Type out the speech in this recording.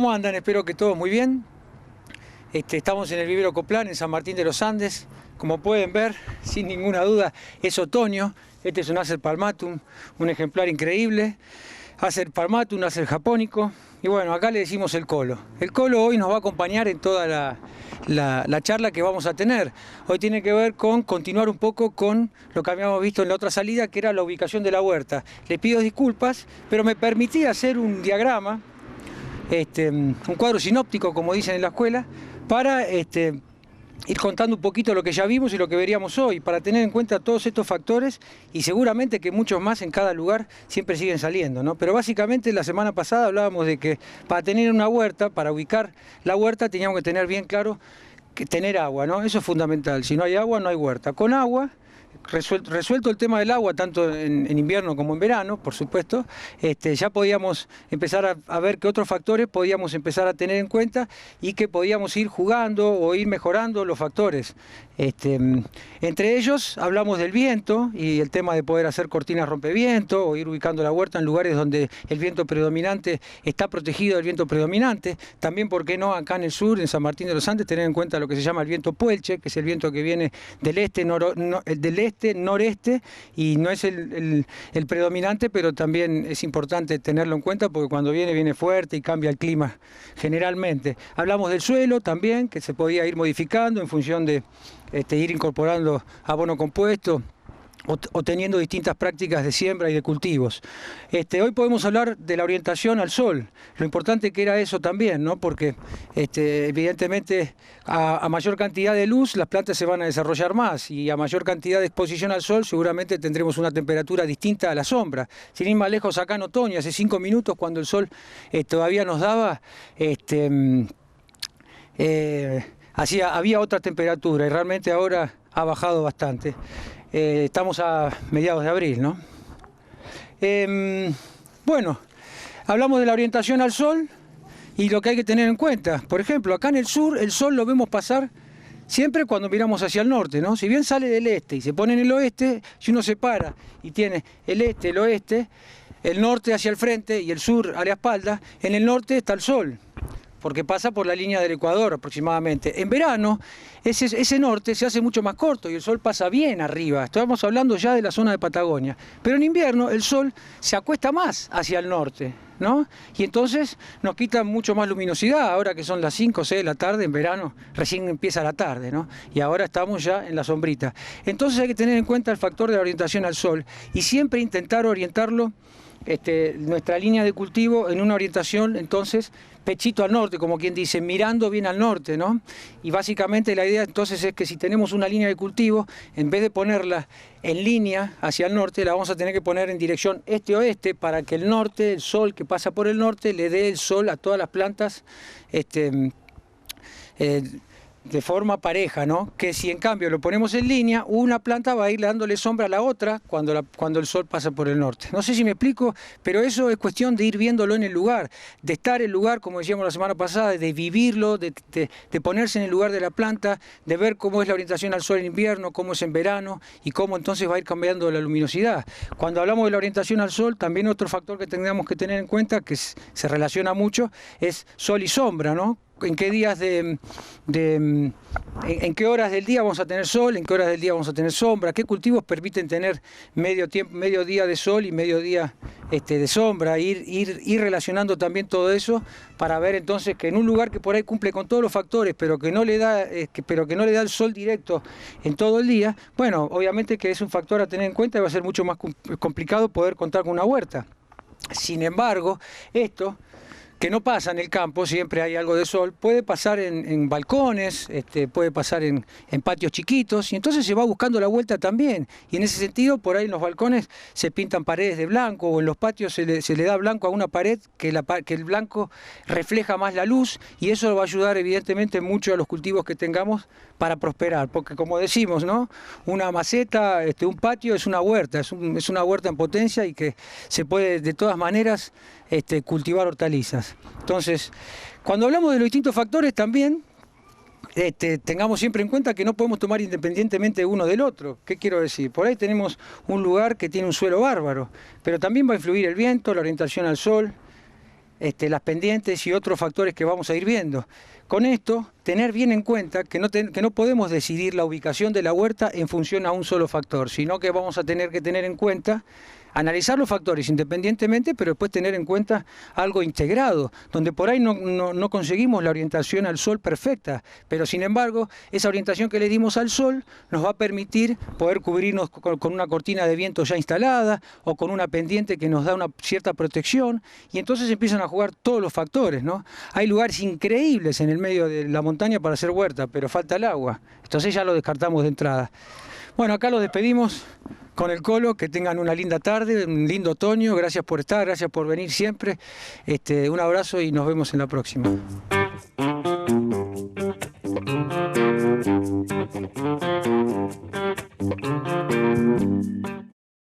¿Cómo andan? Espero que todos muy bien. Estamos en el vivero Coplán, en San Martín de los Andes. Como pueden ver, sin ninguna duda, es otoño. Este es un Acer palmatum, un ejemplar increíble. Acer palmatum, Acer japónico. Y bueno, acá le decimos el colo. El colo hoy nos va a acompañar en toda la charla que vamos a tener. Hoy tiene que ver con continuar un poco con lo que habíamos visto en la otra salida, que era la ubicación de la huerta. Le pido disculpas, pero me permití hacer un diagrama, un cuadro sinóptico, como dicen en la escuela, para ir contando un poquito lo que ya vimos y lo que veríamos hoy, para tener en cuenta todos estos factores y seguramente que muchos más en cada lugar siempre siguen saliendo, ¿no? Pero básicamente la semana pasada hablábamos de que para tener una huerta, para ubicar la huerta, teníamos que tener bien claro que tener agua, ¿no? Eso es fundamental. Si no hay agua, no hay huerta. Con agua, resuelto el tema del agua, tanto en invierno como en verano, por supuesto, ya podíamos empezar a ver qué otros factores podíamos empezar a tener en cuenta y que podíamos ir jugando o ir mejorando los factores. Entre ellos hablamos del viento y el tema de poder hacer cortinas rompeviento o ir ubicando la huerta en lugares donde el viento predominante está protegido del viento predominante. También, ¿por qué no, acá en el sur, en San Martín de los Andes, tener en cuenta lo que se llama el viento puelche, que es el viento que viene del este, noreste, y no es el predominante, pero también es importante tenerlo en cuenta porque cuando viene fuerte y cambia el clima generalmente. Hablamos del suelo también, que se podía ir modificando en función de ir incorporando abono compuesto o teniendo distintas prácticas de siembra y de cultivos. Hoy podemos hablar de la orientación al sol, lo importante que era eso también, ¿no? Porque evidentemente a mayor cantidad de luz las plantas se van a desarrollar más y a mayor cantidad de exposición al sol seguramente tendremos una temperatura distinta a la sombra. Sin ir más lejos, acá en otoño, hace 5 minutos cuando el sol todavía nos daba, había otra temperatura y realmente ahora ha bajado bastante. Estamos a mediados de abril, ¿no? Bueno, hablamos de la orientación al sol y lo que hay que tener en cuenta. Por ejemplo, acá en el sur el sol lo vemos pasar siempre cuando miramos hacia el norte, ¿no? Si bien sale del este y se pone en el oeste, si uno se para y tiene el este, el oeste, el norte hacia el frente y el sur a la espalda, en el norte está el sol, porque pasa por la línea del Ecuador aproximadamente. En verano, ese norte se hace mucho más corto y el sol pasa bien arriba. Estamos hablando ya de la zona de Patagonia. Pero en invierno el sol se acuesta más hacia el norte, ¿no? Y entonces nos quita mucho más luminosidad. Ahora que son las 5 o 6 de la tarde, en verano recién empieza la tarde, ¿no? Y ahora estamos ya en la sombrita. Entonces hay que tener en cuenta el factor de la orientación al sol y siempre intentar orientarlo, nuestra línea de cultivo en una orientación, entonces, pechito al norte, como quien dice, mirando bien al norte, ¿no? Y básicamente la idea entonces es que si tenemos una línea de cultivo, en vez de ponerla en línea hacia el norte, la vamos a tener que poner en dirección este-oeste para que el norte, el sol que pasa por el norte, le dé el sol a todas las plantas, de forma pareja, ¿no? Que si en cambio lo ponemos en línea, una planta va a ir dándole sombra a la otra cuando el sol pasa por el norte. No sé si me explico, pero eso es cuestión de ir viéndolo en el lugar, de estar en el lugar, como decíamos la semana pasada, de vivirlo, de ponerse en el lugar de la planta, de ver cómo es la orientación al sol en invierno, cómo es en verano y cómo entonces va a ir cambiando la luminosidad. Cuando hablamos de la orientación al sol, también otro factor que tendríamos que tener en cuenta, que se relaciona mucho, es sol y sombra, ¿no? En qué días en qué horas del día vamos a tener sol, en qué horas del día vamos a tener sombra, qué cultivos permiten tener medio día de sol y medio día de sombra, ir relacionando también todo eso para ver entonces que en un lugar que por ahí cumple con todos los factores, pero que no le da el sol directo en todo el día, bueno, obviamente que es un factor a tener en cuenta y va a ser mucho más complicado poder contar con una huerta. Sin embargo, esto que no pasa en el campo, siempre hay algo de sol, puede pasar en balcones, puede pasar en patios chiquitos, y entonces se va buscando la vuelta también. Y en ese sentido, por ahí en los balcones se pintan paredes de blanco, o en los patios se le da blanco a una pared, que el blanco refleja más la luz, y eso va a ayudar evidentemente mucho a los cultivos que tengamos para prosperar, porque como decimos, ¿no? Una maceta, un patio es una huerta, es una huerta en potencia y que se puede de todas maneras cultivar hortalizas. Entonces, cuando hablamos de los distintos factores también, tengamos siempre en cuenta que no podemos tomar independientemente uno del otro. ¿Qué quiero decir? Por ahí tenemos un lugar que tiene un suelo bárbaro, pero también va a influir el viento, la orientación al sol, las pendientes y otros factores que vamos a ir viendo. Con esto, tener bien en cuenta que no podemos decidir la ubicación de la huerta en función a un solo factor, sino que vamos a tener que tener en cuenta, analizar los factores independientemente, pero después tener en cuenta algo integrado, donde por ahí no conseguimos la orientación al sol perfecta, pero sin embargo, esa orientación que le dimos al sol nos va a permitir poder cubrirnos con una cortina de viento ya instalada o con una pendiente que nos da una cierta protección, y entonces empiezan a jugar todos los factores, ¿no? Hay lugares increíbles en el medio de la montaña para hacer huerta, pero falta el agua, entonces ya lo descartamos de entrada. Bueno, acá los despedimos con el Colo, que tengan una linda tarde, un lindo otoño, gracias por estar, gracias por venir siempre, un abrazo y nos vemos en la próxima.